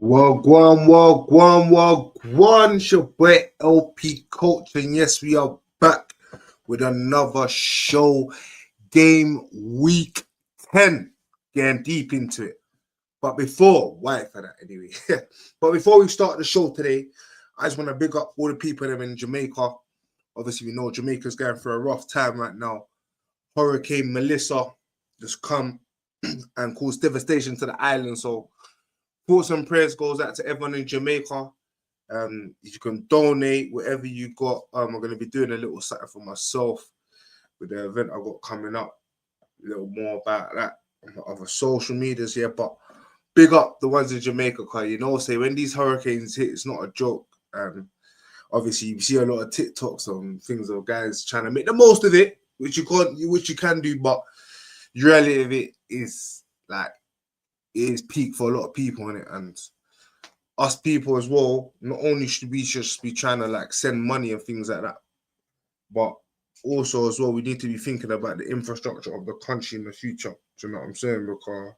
Wagwan. It's your boy LP Coach, and yes, we are back with another show, Game Week 10. Getting deep into it. But before, why for that anyway? But before we start the show today, I just want to big up all the people that are in Jamaica. Obviously, we know Jamaica's going through a rough time right now. Hurricane Melissa just come and caused devastation to the island. So thoughts and prayers goes out to everyone in Jamaica. If you can donate whatever you got, I'm going to be doing a little something for myself with the event I got coming up. A little more about that on other social medias, yeah. But big up the ones in Jamaica, because say when these hurricanes hit, it's not a joke. Obviously, you see a lot of TikToks on things of guys trying to make the most of it, which you can do, but the reality of it is like it is peak for a lot of people in it, and us people as well. Not only should we just be trying to like send money and things like that, but also as well we need to be thinking about the infrastructure of the country in the future. Do you know what I'm saying? Because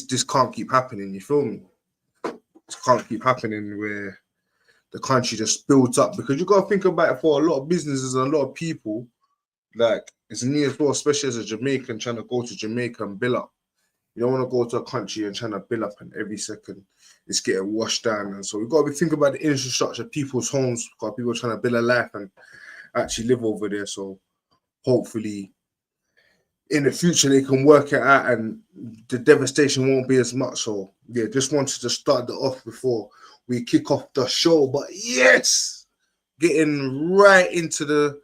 this can't keep happening. You feel me? This can't keep happening where the country just builds up, because you got to think about it for a lot of businesses and a lot of people. Like it's near as well, especially as a Jamaican trying to go to Jamaica and bill up. You don't want to go to a country and trying to bill up, and every second it's getting washed down. And so we've got to be thinking about the infrastructure, people's homes, because people are trying to build a life and actually live over there. So hopefully in the future they can work it out and the devastation won't be as much. So yeah, just wanted to start that off before we kick off the show. But yes, getting right into the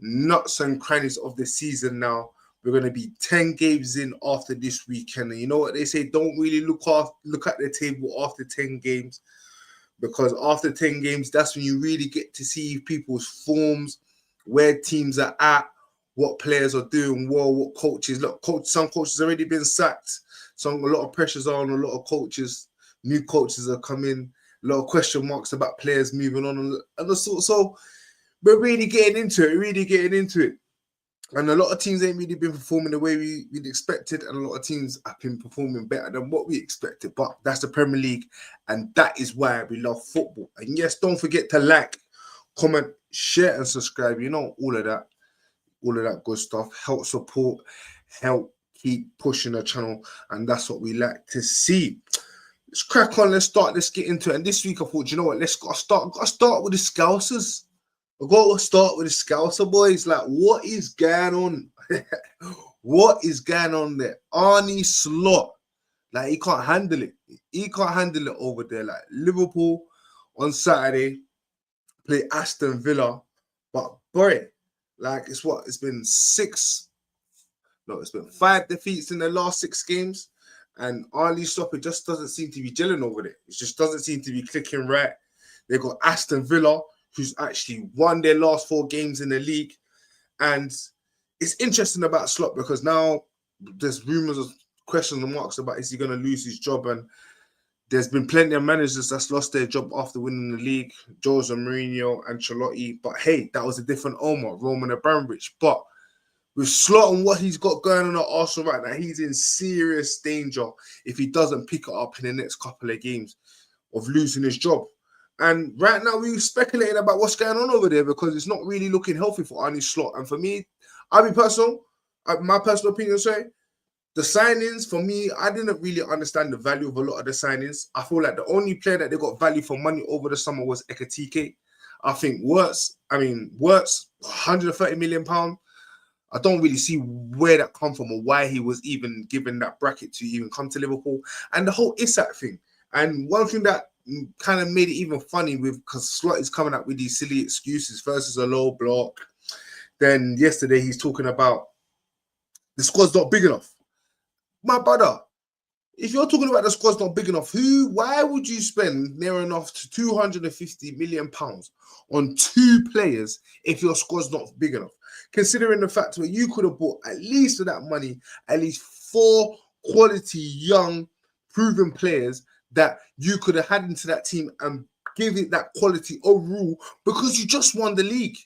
nuts and crannies of the season now. We're going to be 10 games in after this weekend. And you know what they say? Don't really look at the table after 10 games, because after 10 games, that's when you really get to see people's forms, where teams are at, what players are doing well, what coaches. Look, some coaches already been sacked. A lot of pressures are on a lot of coaches. New coaches are coming. A lot of question marks about players moving on. And the sort. So we're really getting into it. And a lot of teams ain't really been performing the way we'd expected, and a lot of teams have been performing better than what we expected. But that's the Premier League, and that is why we love football. And yes, don't forget to like, comment, share, and subscribe. You know, all of that good stuff. Help support, help keep pushing the channel, and that's what we like to see. Let's crack on. Let's get into it. And this week I thought, you know what? Let's start with the Scousers. I've got to start with the Scouser boys. Like, what is going on? What is going on there? Arnie Slot. Like, he can't handle it. He can't handle it over there. Like, Liverpool on Saturday play Aston Villa. But, boy, like, it's been 5 defeats in the last 6 games. And Arnie Slot, it just doesn't seem to be gelling over there. It just doesn't seem to be clicking right. They got Aston Villa, who's actually won their last 4 games in the league. And it's interesting about Slot, because now there's rumors of questions and marks about, is he going to lose his job? And there's been plenty of managers that's lost their job after winning the league. Jose Mourinho, Ancelotti. But hey, that was a different Omar, Roman Abramovich. But with Slot and what he's got going on at Arsenal right now, he's in serious danger if he doesn't pick it up in the next couple of games of losing his job. And right now, we're speculating about what's going on over there, because it's not really looking healthy for Arnie Slot. And for me, my personal opinion, the signings, for me, I didn't really understand the value of a lot of the signings. I feel like the only player that they got value for money over the summer was Ekatike. I think Wirtz, 130 million pounds. I don't really see where that come from or why he was even given that bracket to even come to Liverpool. And the whole Isak thing. And one thing that kind of made it even funny, because Slot is coming up with these silly excuses. First is a low block. Then yesterday he's talking about the squad's not big enough. My brother, if you're talking about the squad's not big enough, why would you spend near enough to 250 million pounds on 2 players if your squad's not big enough? Considering the fact that you could have bought, at least for that money, at least 4 quality, young, proven players that you could have had into that team and give it that quality overall, because you just won the league.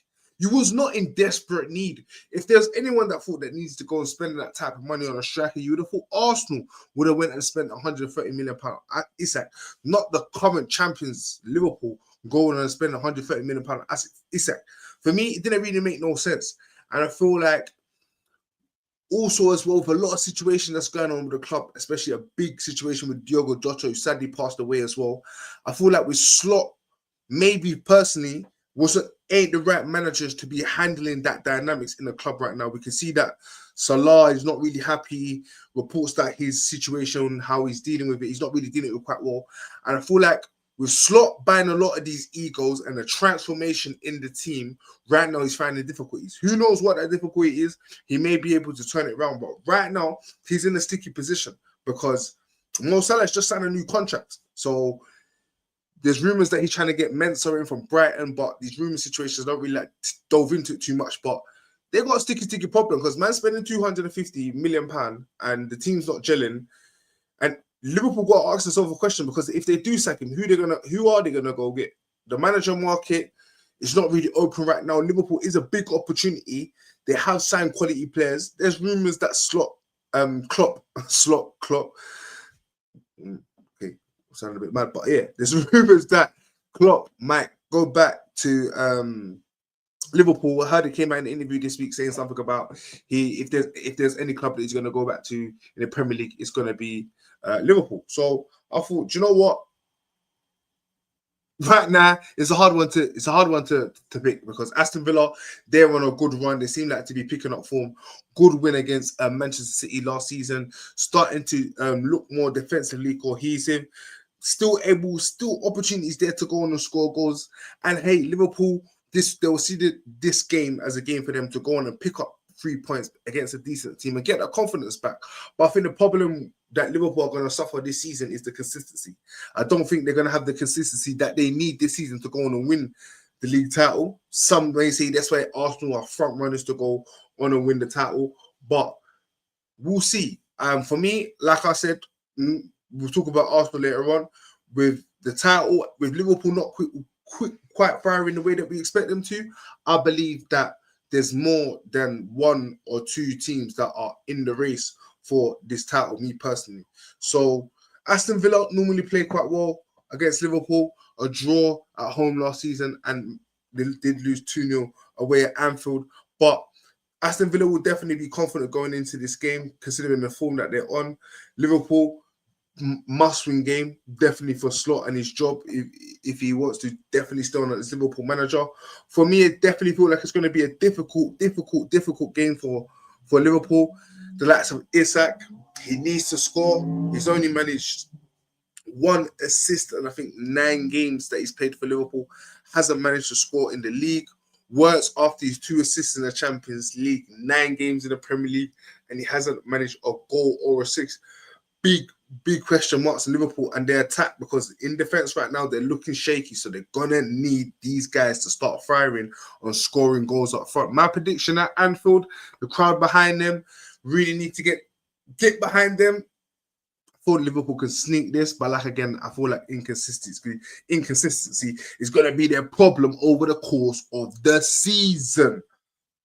You was not in desperate need. If there's anyone that thought that needs to go and spend that type of money on a striker, you would have thought Arsenal would have went and spent £130 million at Isak, not the current champions Liverpool going and spend £130 million at Isak. For me, it didn't really make no sense. And I feel like also as well, with a lot of situation that's going on with the club, especially a big situation with Diogo Jota, who sadly passed away as well, I feel like with Slot, maybe personally, ain't the right managers to be handling that dynamics in the club right now. We can see that Salah is not really happy, reports that his situation, how he's dealing with it, he's not really dealing with it quite well. And I feel like with Slot buying a lot of these egos and the transformation in the team, right now he's finding difficulties. Who knows what that difficulty is? He may be able to turn it around, but right now he's in a sticky position because Mo Salah's just signed a new contract. So there's rumors that he's trying to get Mensah in from Brighton, but these rumor situations don't really dove into it too much. But they got a sticky problem because man's spending £250 million and the team's not gelling. And Liverpool got to ask themselves a question, because if they do sack him, who are they gonna go get? The manager market is not really open right now. Liverpool is a big opportunity. They have signed quality players. There's rumors that Klopp. Okay, sound a bit mad, but yeah, there's rumors that Klopp might go back to Liverpool. I heard it came out in an interview this week saying something about if there's any club that he's going to go back to in the Premier League, it's going to be Liverpool. So I thought, do you know what? Right now, it's a hard one to pick, because Aston Villa, they're on a good run. They seem like to be picking up form. Good win against Manchester City last season, starting to look more defensively cohesive. Still opportunities there to go on and score goals. And hey, Liverpool, they'll see this game as a game for them to go on and pick up 3 points against a decent team and get that confidence back. But I think the problem that Liverpool are going to suffer this season is the consistency. I don't think they're going to have the consistency that they need this season to go on and win the league title. Some may say that's why Arsenal are front runners to go on and win the title, but we'll see. For me, like I said, we'll talk about Arsenal later on. With the title, with Liverpool not quite firing the way that we expect them to, I believe that there's more than one or two teams that are in the race for this title, me personally. So Aston Villa normally play quite well against Liverpool. A draw at home last season, and they did lose 2-0 away at Anfield. But Aston Villa will definitely be confident going into this game, considering the form that they're on. Liverpool, must-win game, definitely for Slot and his job, if he wants to definitely stay on as Liverpool manager. For me, it definitely feels like it's going to be a difficult game for Liverpool. The likes of Isak, he needs to score. He's only managed 1 assist and I think 9 games that he's played for Liverpool. Hasn't managed to score in the league. Works after his 2 assists in the Champions League, 9 games in the Premier League, and he hasn't managed a goal or assist. Big question marks in Liverpool and their attack, because in defense right now they're looking shaky, so they're gonna need these guys to start firing on scoring goals up front. My prediction at Anfield, the crowd behind them really need to get behind them. I thought Liverpool can sneak this, but like again, I feel like inconsistency is gonna be their problem over the course of the season.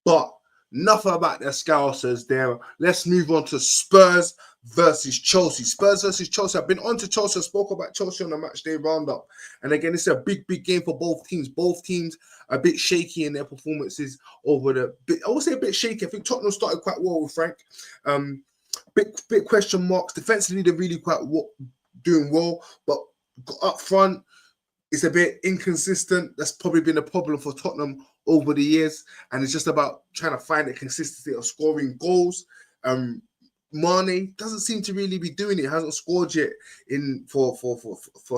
But enough about their Scousers there. Let's move on to Spurs versus Chelsea. Spurs versus Chelsea. I've been on to Chelsea. I spoke about Chelsea on the match day roundup. And again, it's a big game for both teams. Both teams are a bit shaky in their performances over I would say a bit shaky. I think Tottenham started quite well with Frank. Bit question marks. Defensively, they're really quite doing well. But up front, it's a bit inconsistent. That's probably been a problem for Tottenham over the years, and it's just about trying to find a consistency of scoring goals. Mane doesn't seem to really be doing it. Hasn't scored yet for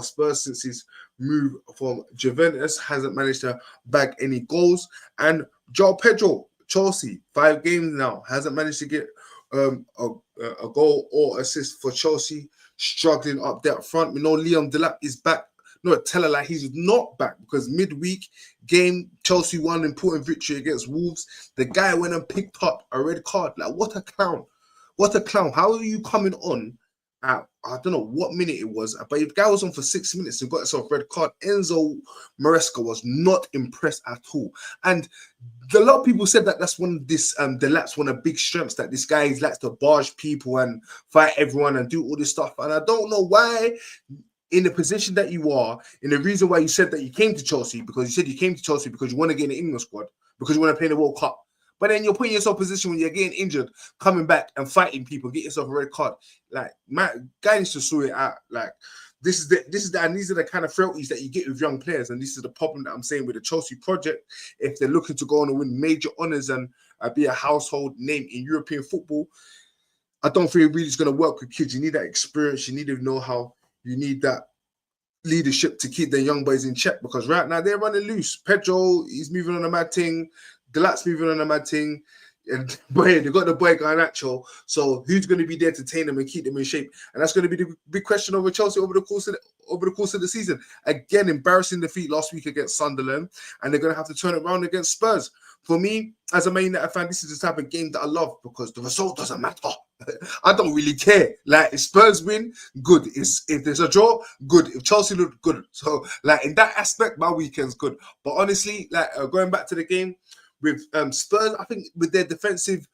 Spurs since his move from Juventus. Hasn't managed to bag any goals. And João Pedro, Chelsea, 5 games now, hasn't managed to get a goal or assist for Chelsea. Struggling up there front. We know Liam Delap is back. No, tell her like he's not back, because midweek game, Chelsea won an important victory against Wolves. The guy went and picked up a red card. Like, what a clown. What a clown. How are you coming on I don't know what minute it was, but if the guy was on for 6 minutes and got himself a red card, Enzo Maresca was not impressed at all. And a lot of people said that that's one of this Delap's one of big strengths, that this guy likes to barge people and fight everyone and do all this stuff. And I don't know why, in the position that you are, in the reason why you said that you came to Chelsea, because you said you came to Chelsea because you want to get in the England squad, because you want to play the World Cup. But then you're putting yourself in a position when you're getting injured, coming back and fighting people, get yourself a red card. Like, man, guy needs to sort it out. Like, these are the kind of frailties that you get with young players, and this is the problem that I'm saying with the Chelsea project. If they're looking to go on and win major honours and be a household name in European football, I don't think it really is going to work with kids. You need that experience, you need to know how, you need that leadership to keep the young boys in check, because right now they're running loose. Pedro, he's moving on a mad thing. Delat's moving on a mad thing. And boy, they got the boy Garnacho. So who's going to be there to tame them and keep them in shape? And that's going to be the big question over Chelsea over the course of the season. Again, embarrassing defeat last week against Sunderland, and they're going to have to turn it around against Spurs. For me, as a Man United fan, this is the type of game that I love, because the result doesn't matter. I don't really care. Like, if Spurs win, good. If there's a draw, good. If Chelsea look, good. So, like, in that aspect, my weekend's good. But honestly, like, going back to the game with Spurs, I think with their defensive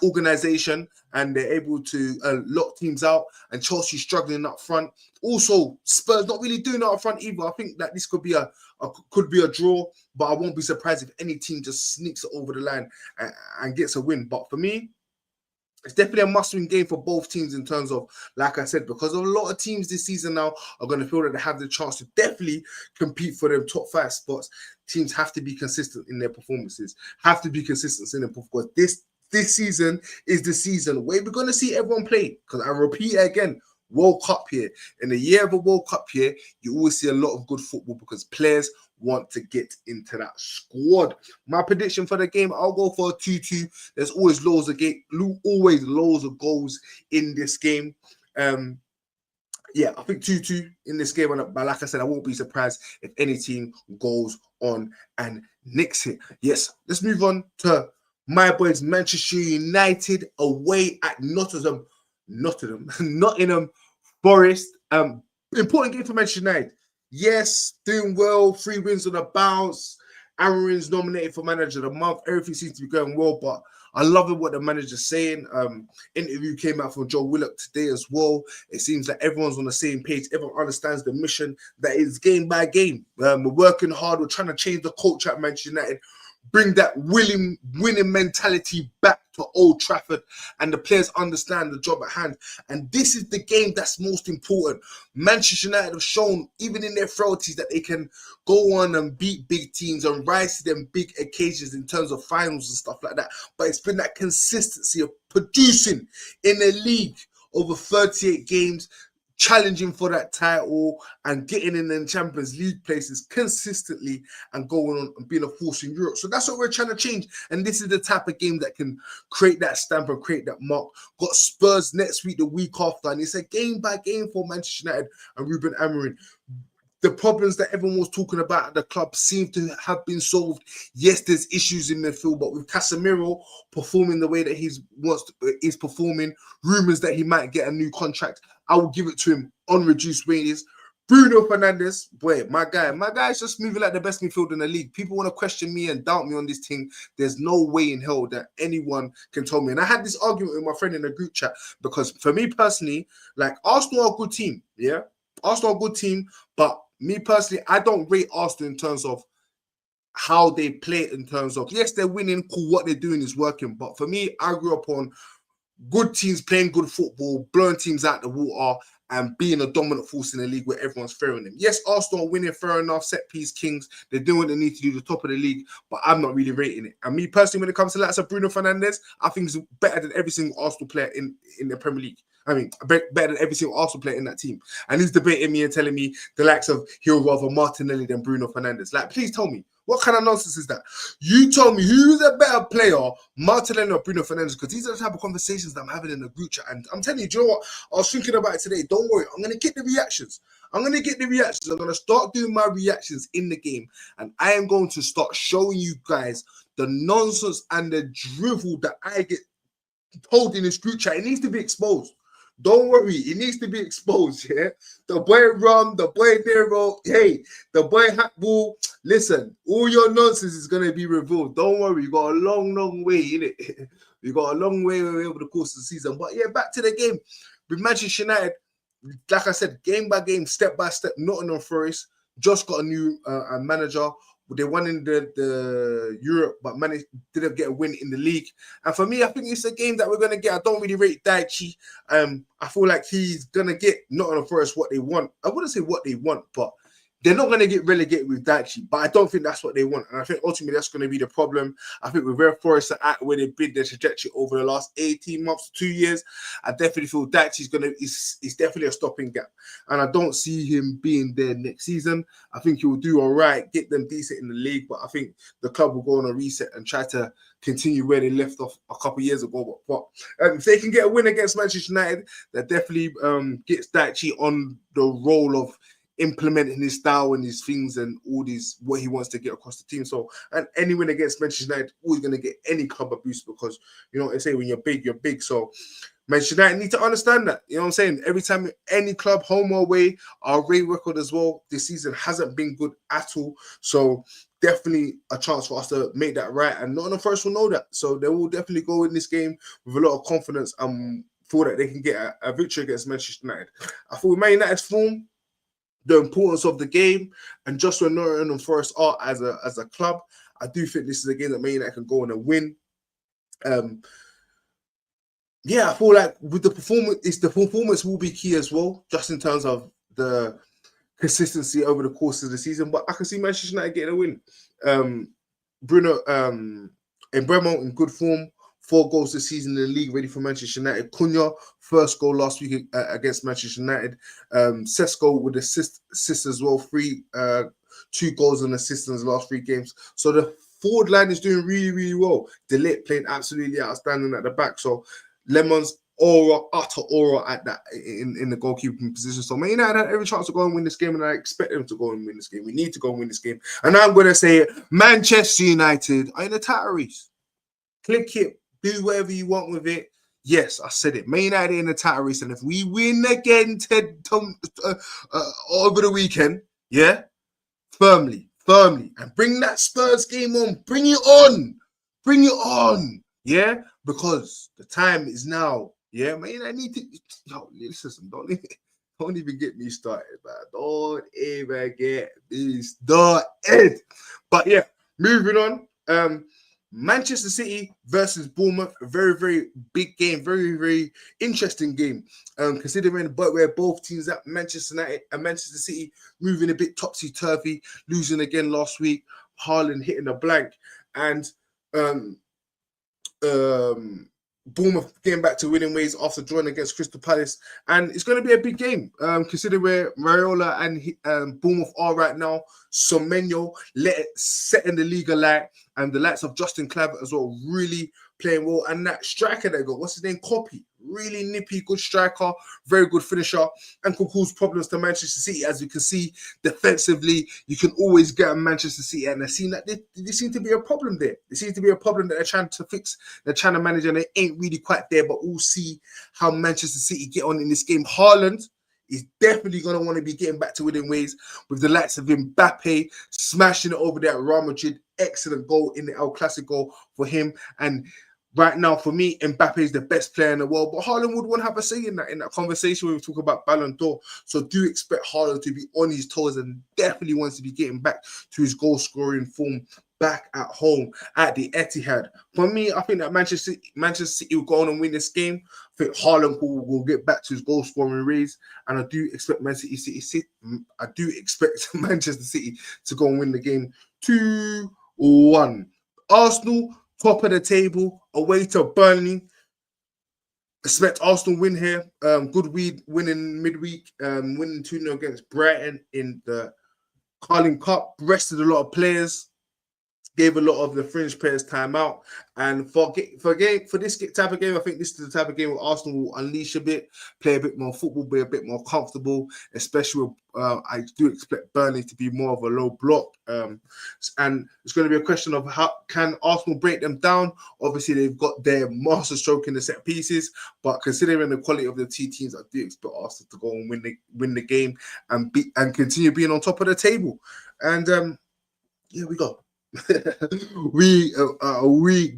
organization, and they're able to lock teams out, and Chelsea struggling up front. Also, Spurs not really doing that up front either. I think that this could be a draw, but I won't be surprised if any team just sneaks it over the line and gets a win. But for me, it's definitely a must-win game for both teams, in terms of, like I said, because a lot of teams this season now are going to feel that they have the chance to definitely compete for them top 5 spots. Teams have to be consistent in their performances, have to be consistent in their performance. This season is the season where we're going to see everyone play, because I repeat it again, World Cup year. In the year of a World Cup year, you always see a lot of good football, because players want to get into that squad. My prediction for the game, I'll go for a 2-2. There's always loads of goals in this game. Yeah, I think 2-2 in this game. But like I said, I won't be surprised if any team goes on and nicks it. Yes, let's move on to my boys, Manchester United, away at Nottingham Forest. Important game for Manchester United. Yes, doing well. 3 wins on the bounce. Aaron's nominated for Manager of the Month. Everything seems to be going well, but I love what the manager's saying. Interview came out from Joe Willock today as well. It seems that everyone's on the same page. Everyone understands the mission that is game by game. We're working hard. We're trying to change the culture at Manchester United, bring that winning mentality back to Old Trafford, and the players understand the job at hand. And this is the game that's most important. Manchester United have shown, even in their frailties, that they can go on and beat big teams and rise to them big occasions in terms of finals and stuff like that. But it's been that consistency of producing in the league over 38 games, challenging for that title and getting in the Champions League places consistently and going on and being a force in Europe. So that's what we're trying to change. And this is the type of game that can create that stamp and create that mark. Got Spurs next week, the week after, and it's a game by game for Manchester United and Ruben Amorim. The problems that everyone was talking about at the club seem to have been solved. Yes, there's issues in midfield, but with Casemiro performing the way that he's performing, rumours that he might get a new contract, I will give it to him on reduced wages. Bruno Fernandes, boy, my guy is just moving like the best midfielder in the league. People want to question me and doubt me on this thing. There's no way in hell that anyone can tell me. And I had this argument with my friend in the group chat, because for me personally, like, Arsenal are a good team, yeah? Arsenal are a good team, but me personally, I don't rate Arsenal in terms of how they play, in terms of, yes, they're winning, cool, what they're doing is working. But for me, I grew up on good teams playing good football, blowing teams out the water, and being a dominant force in the league where everyone's fairing them. Yes, Arsenal are winning, fair enough, set piece kings. They're doing what they need to do, the top of the league, but I'm not really rating it. And me personally, when it comes to likes of Bruno Fernandes, I think he's better than every single Arsenal player in the Premier League. I mean, better than every single Arsenal player in that team. And he's debating me and telling me the likes of he'll rather Martinelli than Bruno Fernandes. Like, please tell me, what kind of nonsense is that? You tell me who's a better player, Martinelli or Bruno Fernandes, because these are the type of conversations that I'm having in the group chat. And I'm telling you, do you know what? I was thinking about it today. Don't worry, I'm going to get the reactions. I'm going to start doing my reactions in the game. And I am going to start showing you guys the nonsense and the drivel that I get told in this group chat. It needs to be exposed. Don't worry, it needs to be exposed. Yeah, the boy Rum, the boy Nero, hey, the boy Hatball. Listen, all your nonsense is gonna be revealed. Don't worry, you got a long way in it. You got a long way over the course of the season. But yeah, back to the game with Manchester United. Like I said, game by game, step by step. Nottingham Forest just got a new manager. They won in the Europe, but didn't get a win in the league. And for me, I think it's a game that we're gonna get. I don't really rate Daichi. I feel like he's gonna get Nottingham Forest what they want. I wouldn't say what they want, but they're not going to get relegated with Daichi, but I don't think that's what they want. And I think ultimately that's going to be the problem. I think with where Forest are at, where they've been their trajectory over the last 18 months to 2 years, I definitely feel Daichi's is definitely a stopping gap. And I don't see him being there next season. I think he'll do all right, get them decent in the league, but I think the club will go on a reset and try to continue where they left off a couple of years ago. But if they can get a win against Manchester United, that definitely gets Daichi on the role of implementing his style and his things and all these what he wants to get across the team. So, and any win against Manchester United, always going to get any club a boost because you know what they say, when you're big, you're big. So Manchester United need to understand that. You know what I'm saying? Every time any club, home or away, our away record as well this season hasn't been good at all. So definitely a chance for us to make that right. And Nottingham Forest will know that. So they will definitely go in this game with a lot of confidence and feel that they can get a victory against Manchester United. I thought with Man United's form, the importance of the game, and just where Nottingham Forest are as a club, I do think this is a game that Man United can go on and win. Yeah, I feel like with the performance will be key as well, just in terms of the consistency over the course of the season. But I can see Manchester United getting a win. Bruno Mbeumo in good form, 4 goals this season in the league, ready for Manchester United. Cunha, first goal last week against Manchester United. Sesko with assist as well, 2 goals and assists in his last 3 games. So the forward line is doing really well. De Ligt playing absolutely outstanding at the back. So Lemon's utter aura at that in the goalkeeping position. So Man United had every chance to go and win this game, and I expect them to go and win this game. We need to go and win this game. And I'm going to say it, Manchester United are in the title race. Click it, do whatever you want with it. Yes, I said it. Man United in the title race, and if we win again over the weekend, yeah, firmly, and bring that Spurs game on. Bring it on, yeah, because the time is now. Yeah, man, I need to. Yo, listen, don't even get me started, man. Don't even get me started. But yeah, moving on. Manchester City versus Bournemouth, a very big game, very interesting game. Considering where both teams at, Manchester United and Manchester City moving a bit topsy-turvy, losing again last week, Haaland hitting a blank, and Bournemouth getting back to winning ways after drawing against Crystal Palace. And it's going to be a big game, considering where Raiola and Bournemouth are right now. Semenyo setting the league alight, and the likes of Justin Kluivert as well, really playing well. And that striker they got, what's his name? Copy. Really nippy, good striker, very good finisher, and can cause problems to Manchester City. As you can see, defensively, you can always get a Manchester City, and they've seen that there seems to be a problem there. There seems to be a problem that they're trying to fix, they're trying to manage, and they ain't really quite there. But we'll see how Manchester City get on in this game. Haaland is definitely going to want to be getting back to winning ways with the likes of Mbappe smashing it over there at Real Madrid. Excellent goal in the El Clasico for him. And right now, for me, Mbappe is the best player in the world, but Haaland would want to have a say in that conversation when we talk about Ballon d'Or. So do expect Haaland to be on his toes and definitely wants to be getting back to his goal-scoring form back at home at the Etihad. For me, I think that Manchester City will go on and win this game. I think Haaland will get back to his goal-scoring ways, and I do expect Manchester City to go and win the game 2-1. Arsenal, top of the table, away to Burnley. Expect Arsenal win here. Good winning midweek, winning 2-0 against Brighton in the Carling Cup. Rested a lot of players. gave a lot of the fringe players time out. And for this type of game, I think this is the type of game where Arsenal will unleash a bit, play a bit more football, be a bit more comfortable, especially with, I do expect Burnley to be more of a low block. And it's going to be a question of how can Arsenal break them down. Obviously, they've got their master stroke in the set pieces, but considering the quality of the two teams, I do expect Arsenal to go and win the game and continue being on top of the table. And here we go. we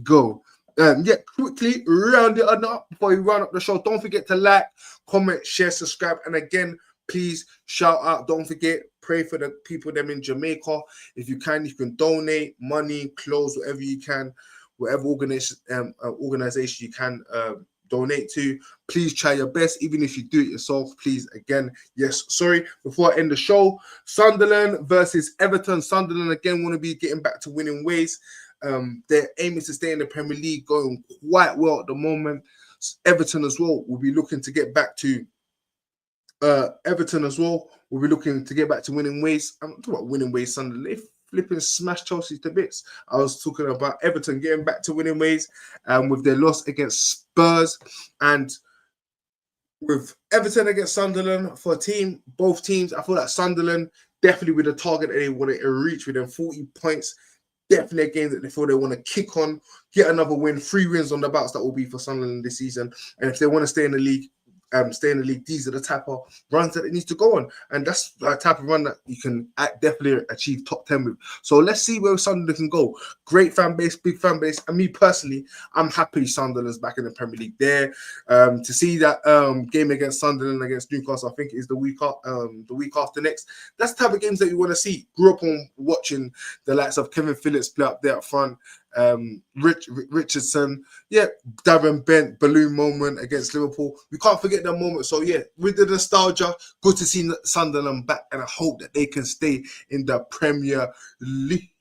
go. Quickly round it up before we round up the show. Don't forget to like, comment, share, subscribe, and again, please shout out. Don't forget, pray for the people them in Jamaica. If you can donate money, clothes, whatever you can, whatever organization you can donate to. Please try your best, even if you do it yourself. Please, again, yes. Sorry, before I end the show, Sunderland versus Everton. Sunderland again want to be getting back to winning ways. Their aim is to stay in the Premier League, going quite well at the moment. Everton as well will be looking to get back to. Everton as well will be looking to get back to winning ways. I'm talking about winning ways. Sunderland, they flipping smash Chelsea to bits. I was talking about Everton getting back to winning ways, with their loss against Spurs, and with Everton against Sunderland for both teams. I feel like Sunderland definitely with a target that they want to reach within 40 points. Definitely a game that they feel they want to kick on, get another win, 3 wins on the bounce that will be for Sunderland this season. And if they want to stay in the league, these are the type of runs that it needs to go on, and that's the type of run that you can definitely achieve top 10 with. So let's see where Sunderland can go. Great fan base, big fan base, and me personally, I'm happy Sunderland's back in the Premier League there. To see that game against Sunderland against Newcastle, I think is the week after next. That's the type of games that you want to see. Grew up on watching the likes of Kevin Phillips play up there up front. Richardson, Darren Bent balloon moment against Liverpool. We can't forget that moment. So with the nostalgia, good to see Sunderland back, and I hope that they can stay in the Premier League.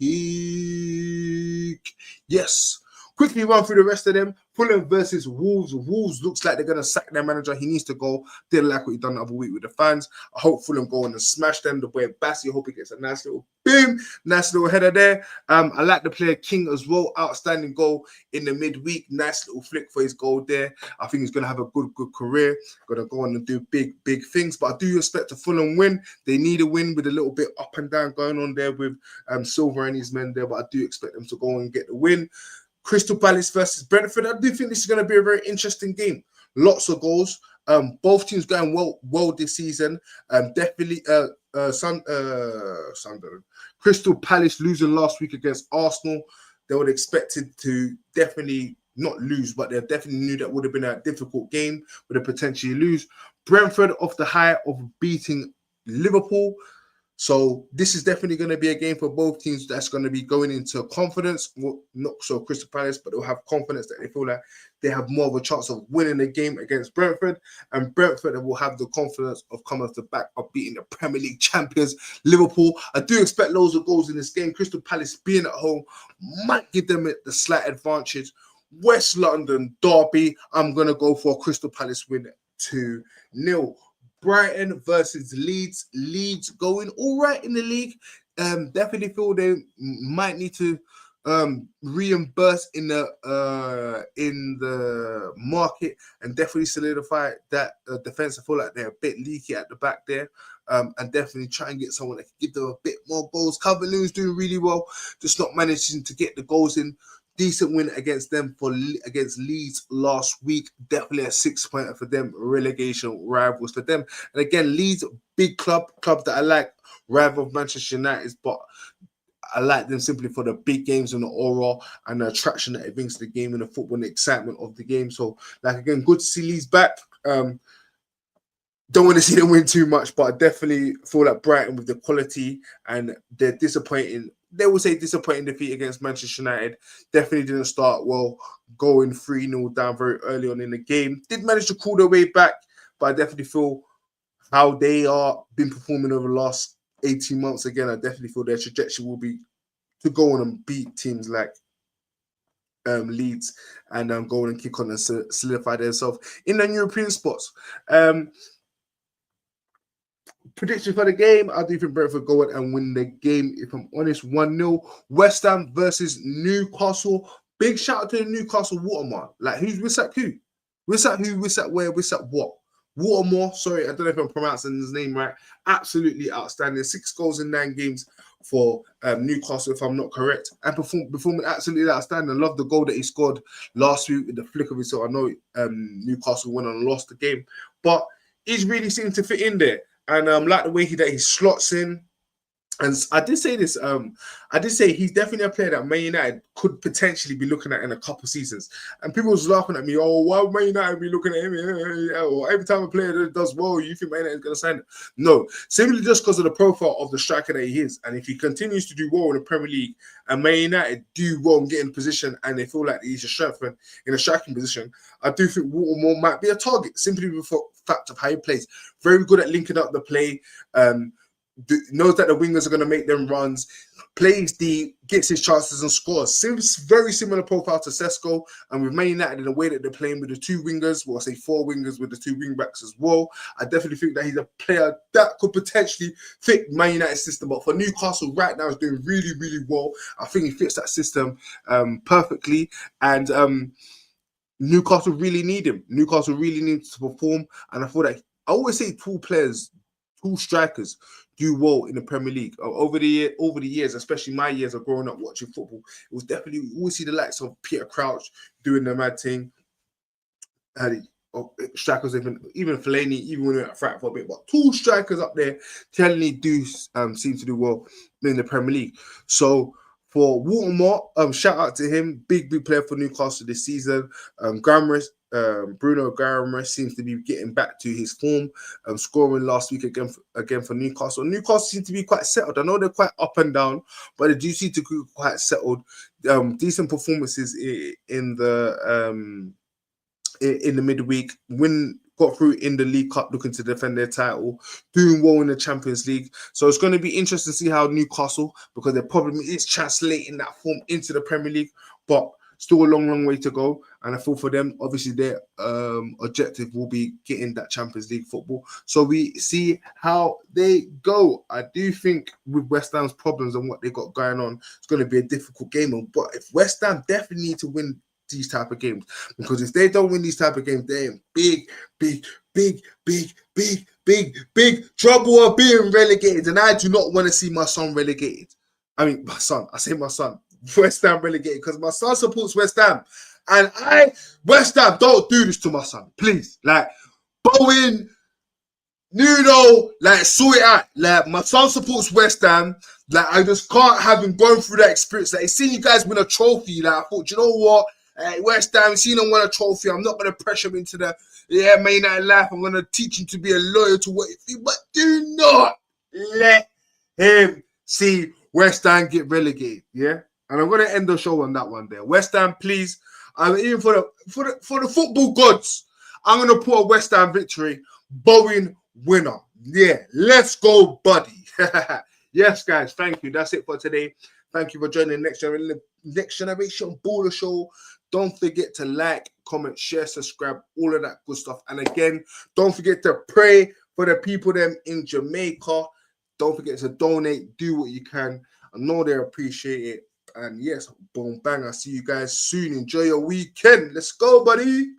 Yes. Quickly run through the rest of them. Fulham versus Wolves. Wolves looks like they're going to sack their manager. He needs to go. Didn't like what he done the other week with the fans. I hope Fulham go on and smash them the way Bassey. I hope he gets a nice little boom. Nice little header there. I like the player King as well. Outstanding goal in the midweek. Nice little flick for his goal there. I think he's going to have a good career. Going to go on and do big things. But I do expect a Fulham win. They need a win with a little bit up and down going on there with Silver and his men there. But I do expect them to go and get the win. Crystal Palace versus Brentford. I do think this is going to be a very interesting game. Lots of goals. Both teams going well this season. Definitely Sunderland. Crystal Palace losing last week against Arsenal. They were expected to definitely not lose, but they definitely knew that would have been a difficult game, would have potentially lose. Brentford off the high of beating Liverpool. So this is definitely going to be a game for both teams that's going to be going into confidence. Well, not so Crystal Palace, but they'll have confidence that they feel like they have more of a chance of winning the game against Brentford. And Brentford will have the confidence of coming off the back of beating the Premier League champions, Liverpool. I do expect loads of goals in this game. Crystal Palace being at home might give them the slight advantage. West London derby, I'm going to go for a Crystal Palace win 2-0. Brighton versus Leeds. Leeds going all right in the league. Definitely feel they might need to reimburse in the market and definitely solidify that defense. I feel like they're a bit leaky at the back there. And definitely try and get someone that can give them a bit more goals. Calvert-Lewin's doing really well, just not managing to get the goals in. Decent win against them against Leeds last week. Definitely a 6-pointer for them. Relegation rivals for them. And again, Leeds, big club that I like. Rival of Manchester United, but I like them simply for the big games and the aura and the attraction that it brings to the game and the football and the excitement of the game. So, again, good to see Leeds back. Don't want to see them win too much, but I definitely feel like Brighton with the quality and their disappointing defeat against Manchester United. Definitely didn't start well, going 3-0 down very early on in the game. Did manage to crawl their way back, but I definitely feel how they are been performing over the last 18 months. Again, I definitely feel their trajectory will be to go on and beat teams like Leeds and go on and kick on and solidify themselves in the European spots. Prediction for the game, I do think Brentford go on and win the game. If I'm honest, 1-0. West Ham versus Newcastle. Big shout out to the Newcastle Watermark. Like, who's Wissack who? Wissack who, Wissack where, Wissack what? Watermore, sorry, I don't know if I'm pronouncing his name right. Absolutely outstanding. 6 goals in 9 games for Newcastle, if I'm not correct. And performing absolutely outstanding. I love the goal that he scored last week with the flick of his. So I know Newcastle went on and lost the game. But he's really seemed to fit in there. And like the way that he slots in. And I did say this. I did say he's definitely a player that Man United could potentially be looking at in a couple seasons. And people was laughing at me. Oh, why would Man United be looking at him? Or every time a player does well, you think Man United is going to sign him? No, simply just because of the profile of the striker that he is. And if he continues to do well in the Premier League, and Man United do well and get in position, and they feel like he's a strengthen in a striking position, I do think Watermore might be a target simply with the fact of how he plays. Very good at linking up the play. Knows that the wingers are going to make them runs, plays deep, gets his chances and scores. Seems very similar profile to Sesko, and with Man United in the way that they're playing with the 2 wingers, well, I say 4 wingers with the 2 wing backs as well. I definitely think that he's a player that could potentially fit Man United's system. But for Newcastle right now, is doing really, really well. I think he fits that system perfectly, and Newcastle really need him. Newcastle really needs to perform, and I feel like I always say 2 players, 2 strikers do well in the Premier League. Over the years, especially my years of growing up watching football, it was definitely, we always see the likes of Peter Crouch doing the mad thing. Strikers, even Fellaini, even when we were at Frankfurt for a bit, but 2 strikers up there generally do seem to do well in the Premier League. So for Watermore, shout out to him, big player for Newcastle this season. Bruno Guimaraes seems to be getting back to his form, scoring last week again for Newcastle. Newcastle seem to be quite settled. I know they're quite up and down, but they do seem to be quite settled. Decent performances in the midweek. Got through in the League Cup, looking to defend their title, doing well in the Champions League. So it's going to be interesting to see how Newcastle, because their problem is translating that form into the Premier League, but still a long way to go. And I feel for them, obviously their objective will be getting that Champions League football. So we see how they go. I do think with West Ham's problems and what they got going on, it's going to be a difficult game. But if West Ham definitely need to win these type of games, because if they don't win these type of games, they're in big trouble of being relegated. And I do not want to see my son relegated. I mean, my son, I say my son, West Ham relegated, because my son supports West Ham. And West Ham, don't do this to my son, please. Like, Bowen, Nuno, like, sort it out. Like, my son supports West Ham. Like, I just can't have him going through that experience. Like, seeing you guys win a trophy, like, I thought, you know what? West Ham, seeing him win a trophy, I'm not going to pressure him into the Man United life. I'm going to teach him to be a loyal to what he, but do not let him see West Ham get relegated, yeah? And I'm going to end the show on that one there. West Ham, please. Even for the football gods, I'm going to put a West Ham victory. Bowen winner. Yeah, let's go, buddy. Yes, guys, thank you. That's it for today. Thank you for joining the Next Generation Baller Show. Don't forget to like, comment, share, subscribe, all of that good stuff. And again, don't forget to pray for the people them in Jamaica. Don't forget to donate. Do what you can. I know they appreciate it. And yes, boom, bang. I'll see you guys soon. Enjoy your weekend. Let's go, buddy.